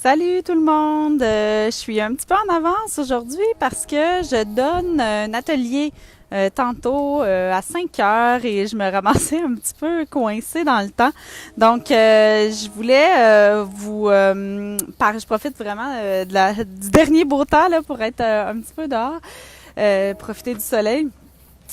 Salut tout le monde! Je suis un petit peu en avance aujourd'hui parce que je donne un atelier tantôt à 5 heures et je me ramassais un petit peu coincée dans le temps. Donc, je voulais je profite vraiment du dernier beau temps là, pour être un petit peu dehors, profiter du soleil.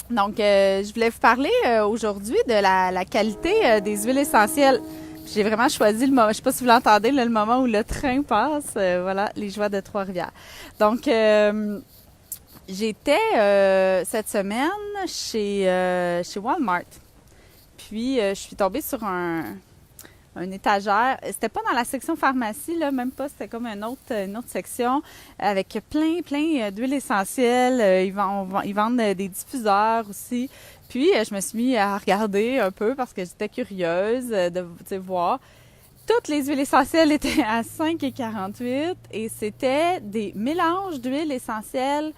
Donc, je voulais vous parler aujourd'hui de la qualité des huiles essentielles. J'ai vraiment choisi le moment, je sais pas si vous l'entendez, là, le moment où le train passe. Voilà, les joies de Trois-Rivières. Donc, j'étais cette semaine chez Walmart. Puis, je suis tombée sur un étagère. C'était pas dans la section pharmacie, là, même pas. C'était comme une autre section avec plein d'huiles essentielles. Ils vendent des diffuseurs aussi. Puis, je me suis mis à regarder un peu parce que j'étais curieuse de voir. Toutes les huiles essentielles étaient à 5,48 et c'était des mélanges d'huiles essentielles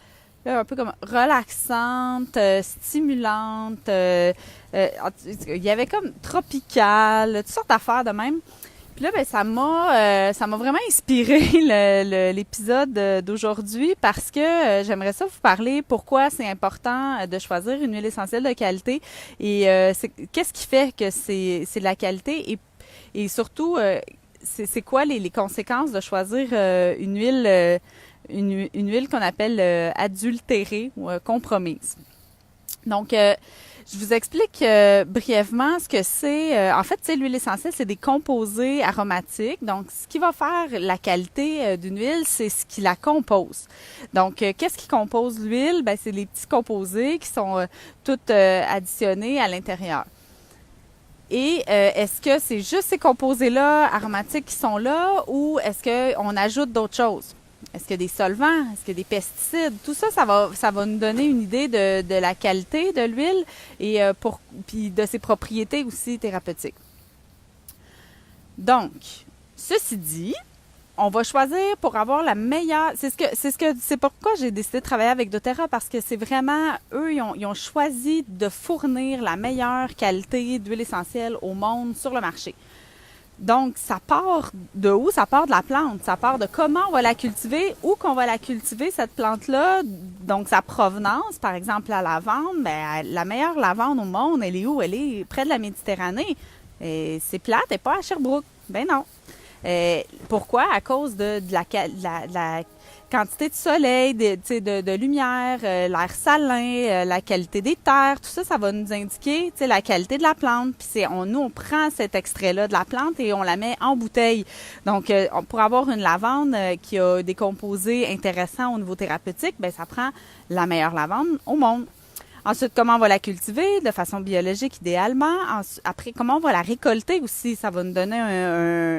un peu comme relaxantes, stimulantes. Il y avait comme tropical, toutes sortes d'affaires de même. Puis là, ben, ça m'a vraiment inspiré l'épisode d'aujourd'hui parce que j'aimerais ça vous parler pourquoi c'est important de choisir une huile essentielle de qualité et qu'est-ce qui fait que c'est de la qualité et surtout c'est quoi les conséquences de choisir une huile qu'on appelle adultérée ou compromise. Donc, je vous explique brièvement ce que c'est. En fait, l'huile essentielle, c'est des composés aromatiques. Donc, ce qui va faire la qualité d'une huile, c'est ce qui la compose. Donc, qu'est-ce qui compose l'huile? Ben, c'est les petits composés qui sont tous additionnés à l'intérieur. Et est-ce que c'est juste ces composés-là aromatiques qui sont là ou est-ce qu'on ajoute d'autres choses? Est-ce qu'il y a des solvants? Est-ce qu'il y a des pesticides? Tout ça, ça va nous donner une idée de la qualité de l'huile et puis de ses propriétés aussi thérapeutiques. Donc, ceci dit, on va choisir pour avoir la meilleure. C'est pourquoi j'ai décidé de travailler avec doTERRA parce que c'est vraiment eux, ils ont choisi de fournir la meilleure qualité d'huile essentielle au monde sur le marché. Donc, ça part de où? Ça part de la plante. Ça part de comment on va la cultiver, où qu'on va la cultiver, cette plante-là. Donc, sa provenance, par exemple, la lavande, ben, la meilleure lavande au monde, elle est où? Elle est près de la Méditerranée. Et c'est plate, elle n'est pas à Sherbrooke. Ben non. Pourquoi? À cause de la quantité de soleil, de lumière, l'air salin, la qualité des terres, tout ça, ça va nous indiquer la qualité de la plante. Puis nous, on prend cet extrait-là de la plante et on la met en bouteille. Donc, pour avoir une lavande qui a des composés intéressants au niveau thérapeutique, ben ça prend la meilleure lavande au monde. Ensuite, comment on va la cultiver de façon biologique idéalement. Après, comment on va la récolter aussi. Ça va nous donner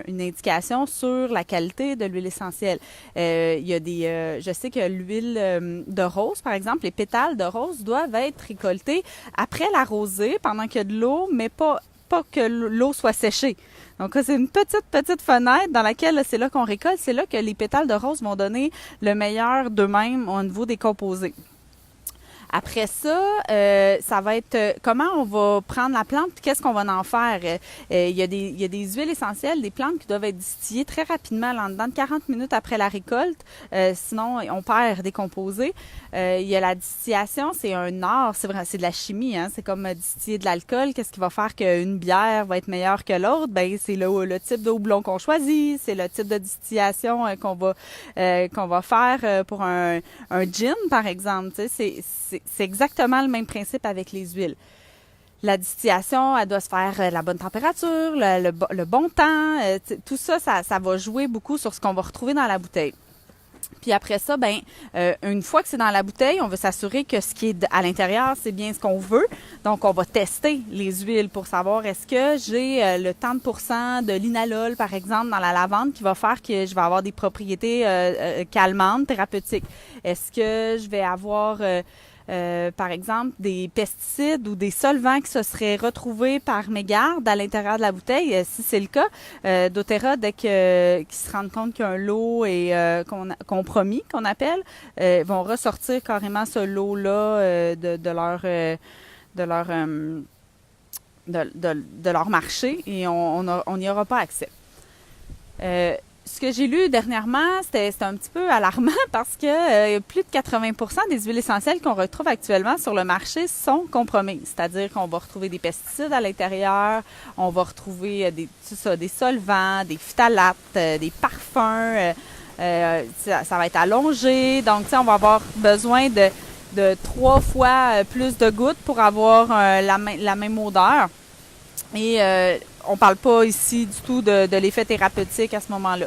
une indication sur la qualité de l'huile essentielle. Il y a je sais que l'huile de rose, par exemple, les pétales de rose doivent être récoltés après la rosée, pendant qu'il y a de l'eau, mais pas que l'eau soit séchée. Donc, c'est une petite fenêtre dans laquelle c'est là qu'on récolte. C'est là que les pétales de rose vont donner le meilleur d'eux-mêmes au niveau des composés. Après ça, ça va être comment on va prendre la plante et qu'est-ce qu'on va en faire. Il y a des huiles essentielles, des plantes qui doivent être distillées très rapidement, là, dans 40 minutes après la récolte. Sinon, on perd des composés. Il y a la distillation, c'est un art, c'est vrai, c'est de la chimie. Hein? C'est comme distiller de l'alcool. Qu'est-ce qui va faire qu'une bière va être meilleure que l'autre? Ben, c'est le type de houblon qu'on choisit, c'est le type de distillation qu'on va faire pour un gin, par exemple. Tu sais, c'est exactement le même principe avec les huiles. La distillation, elle doit se faire à la bonne température, le bon temps. Tout ça, ça va jouer beaucoup sur ce qu'on va retrouver dans la bouteille. Puis après ça, une fois que c'est dans la bouteille, on veut s'assurer que ce qui est à l'intérieur, c'est bien ce qu'on veut. Donc, on va tester les huiles pour savoir est-ce que j'ai le tant de pourcents de linalol, par exemple, dans la lavande qui va faire que je vais avoir des propriétés calmantes, thérapeutiques. Est-ce que je vais avoir par exemple, des pesticides ou des solvants qui se seraient retrouvés par mégarde à l'intérieur de la bouteille. Si c'est le cas, doTERRA, dès qu'ils se rendent compte qu'un lot est compromis, qu'on appelle, vont ressortir carrément ce lot-là de leur marché et on n'y aura pas accès. Ce ce que j'ai lu dernièrement, c'était un petit peu alarmant parce que plus de 80% des huiles essentielles qu'on retrouve actuellement sur le marché sont compromises. C'est-à-dire qu'on va retrouver des pesticides à l'intérieur, on va retrouver des solvants, des phtalates, des parfums. Ça va être allongé. Donc, on va avoir besoin de 3 fois plus de gouttes pour avoir la même odeur. Et on parle pas ici du tout de l'effet thérapeutique à ce moment-là.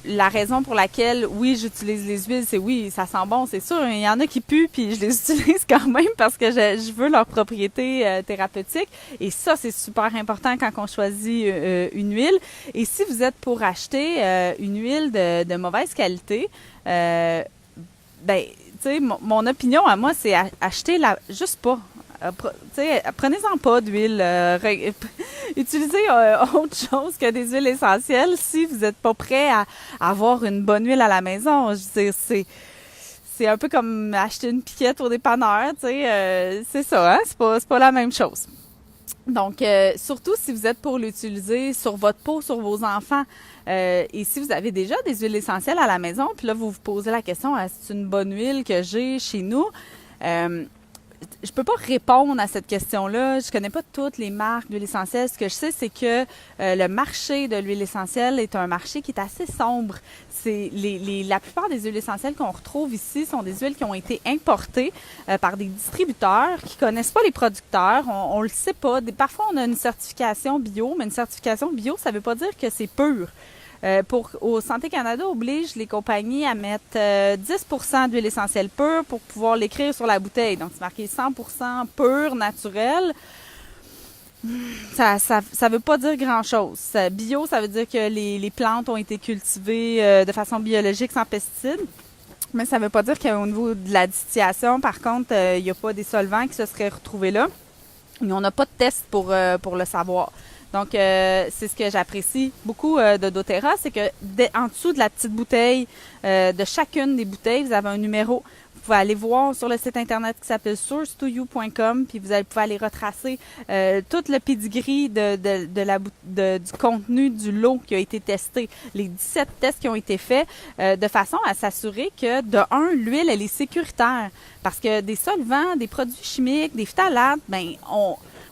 La raison pour laquelle, oui, j'utilise les huiles, c'est oui, ça sent bon, c'est sûr. Il y en a qui puent, puis je les utilise quand même parce que je veux leurs propriétés thérapeutiques. Et ça, c'est super important quand on choisit une huile. Et si vous êtes pour acheter une huile de mauvaise qualité, ben, tu sais, mon opinion à moi, c'est acheter juste pas. Prenez-en pas d'huile. Utilisez autre chose que des huiles essentielles si vous n'êtes pas prêt à avoir une bonne huile à la maison. Je veux dire, c'est un peu comme acheter une piquette au dépanneur, c'est ça, hein? C'est pas la même chose. Donc, surtout si vous êtes pour l'utiliser sur votre peau, sur vos enfants, et si vous avez déjà des huiles essentielles à la maison, puis là, vous vous posez la question, est-ce une bonne huile que j'ai chez nous? Je peux pas répondre à cette question-là. Je connais pas toutes les marques d'huile essentielle. Ce que je sais, c'est que le marché de l'huile essentielle est un marché qui est assez sombre. La plupart des huiles essentielles qu'on retrouve ici sont des huiles qui ont été importées par des distributeurs qui connaissent pas les producteurs. On le sait pas. Parfois, on a une certification bio, mais une certification bio, ça veut pas dire que c'est pur. Au Santé Canada oblige les compagnies à mettre 10% d'huile essentielle pure pour pouvoir l'écrire sur la bouteille. Donc, c'est marqué 100% pur, naturel. Ça veut pas dire grand-chose. Bio, ça veut dire que les plantes ont été cultivées de façon biologique sans pesticides. Mais ça veut pas dire qu'au niveau de la distillation, par contre, il n'y a pas des solvants qui se seraient retrouvés là. Mais on n'a pas de test pour le savoir. Donc, c'est ce que j'apprécie beaucoup de doTERRA, c'est que en dessous de la petite bouteille, de chacune des bouteilles, vous avez un numéro. Vous pouvez aller voir sur le site internet qui s'appelle source2you.com, puis vous pouvez aller retracer tout le pedigree du contenu du lot qui a été testé, les 17 tests qui ont été faits, de façon à s'assurer que, de un, l'huile, elle est sécuritaire. Parce que des solvants, des produits chimiques, des phtalates,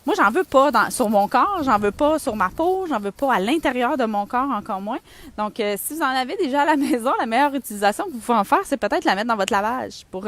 moi, j'en veux pas sur mon corps, j'en veux pas sur ma peau, j'en veux pas à l'intérieur de mon corps, encore moins. Donc, si vous en avez déjà à la maison, la meilleure utilisation que vous pouvez en faire, c'est peut-être la mettre dans votre lavage pour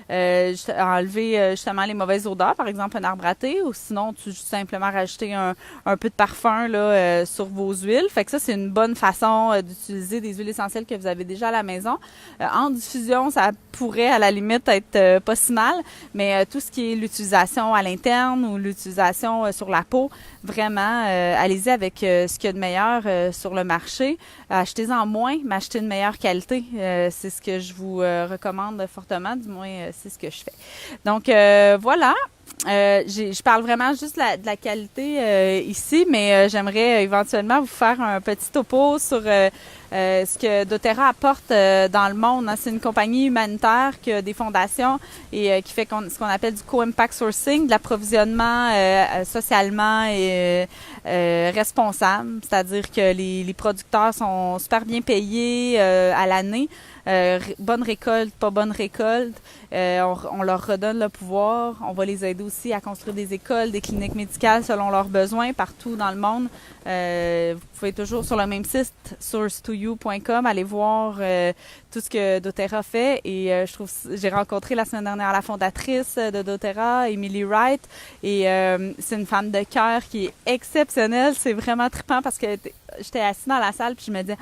enlever justement les mauvaises odeurs, par exemple un arbre à thé, ou sinon, tu simplement rajouter un peu de parfum là sur vos huiles. Fait que ça, c'est une bonne façon d'utiliser des huiles essentielles que vous avez déjà à la maison. En diffusion, ça pourrait à la limite être pas si mal, mais tout ce qui est l'utilisation à l'interne ou l'utilisation sur la peau, vraiment, allez-y avec ce qu'il y a de meilleur sur le marché. Achetez-en moins, mais achetez une meilleure qualité. C'est ce que je vous recommande fortement, du moins, c'est ce que je fais. Donc, voilà. Je parle vraiment juste de la qualité ici, mais j'aimerais éventuellement vous faire un petit topo sur ce que doTERRA apporte dans le monde. C'est une compagnie humanitaire qui a des fondations et qui fait ce qu'on appelle du co-impact sourcing, de l'approvisionnement socialement et responsable. C'est-à-dire que les producteurs sont super bien payés à l'année. Bonne récolte, pas bonne récolte. On leur redonne le pouvoir. On va les aider aussi à construire des écoles, des cliniques médicales selon leurs besoins partout dans le monde. Vous pouvez toujours sur le même site, source2you.com, aller voir tout ce que doTERRA fait. Et j'ai rencontré la semaine dernière la fondatrice de doTERRA, Emily Wright. Et c'est une femme de cœur qui est exceptionnelle. C'est vraiment trippant parce que j'étais assise dans la salle puis je me disais...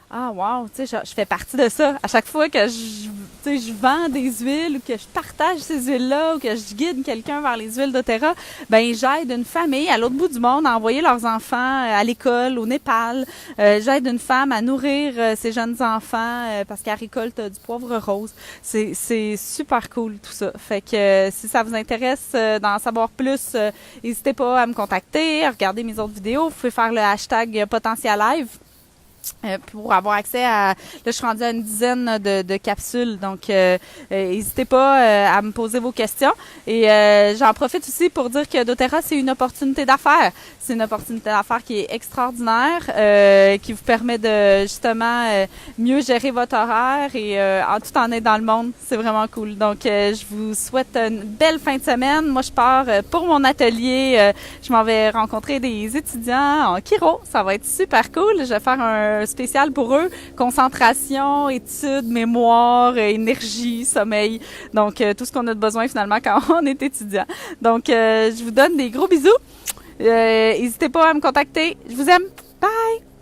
Ah wow, tu sais, je fais partie de ça. À chaque fois que je vends des huiles ou que je partage ces huiles-là ou que je guide quelqu'un vers les huiles doTERRA, j'aide une famille à l'autre bout du monde à envoyer leurs enfants à l'école au Népal. J'aide une femme à nourrir ses jeunes enfants parce qu'elle récolte du poivre rose. C'est super cool tout ça. Fait que si ça vous intéresse d'en savoir plus, n'hésitez pas à me contacter, à regarder mes autres vidéos. Vous pouvez faire le hashtag Potentia Live. pour avoir accès à... Là, je suis rendue à une dizaine de capsules, donc n'hésitez pas à me poser vos questions. Et j'en profite aussi pour dire que doTERRA, c'est une opportunité d'affaires. C'est une opportunité d'affaires qui est extraordinaire, qui vous permet de justement mieux gérer votre horaire et tout en être dans le monde. C'est vraiment cool. Donc, je vous souhaite une belle fin de semaine. Moi, je pars pour mon atelier. Je m'en vais rencontrer des étudiants en chiro. Ça va être super cool. Je vais faire un spécial pour eux. Concentration, études, mémoire, énergie, sommeil. Donc, tout ce qu'on a de besoin finalement quand on est étudiant. Donc, je vous donne des gros bisous. N'hésitez pas à me contacter. Je vous aime. Bye!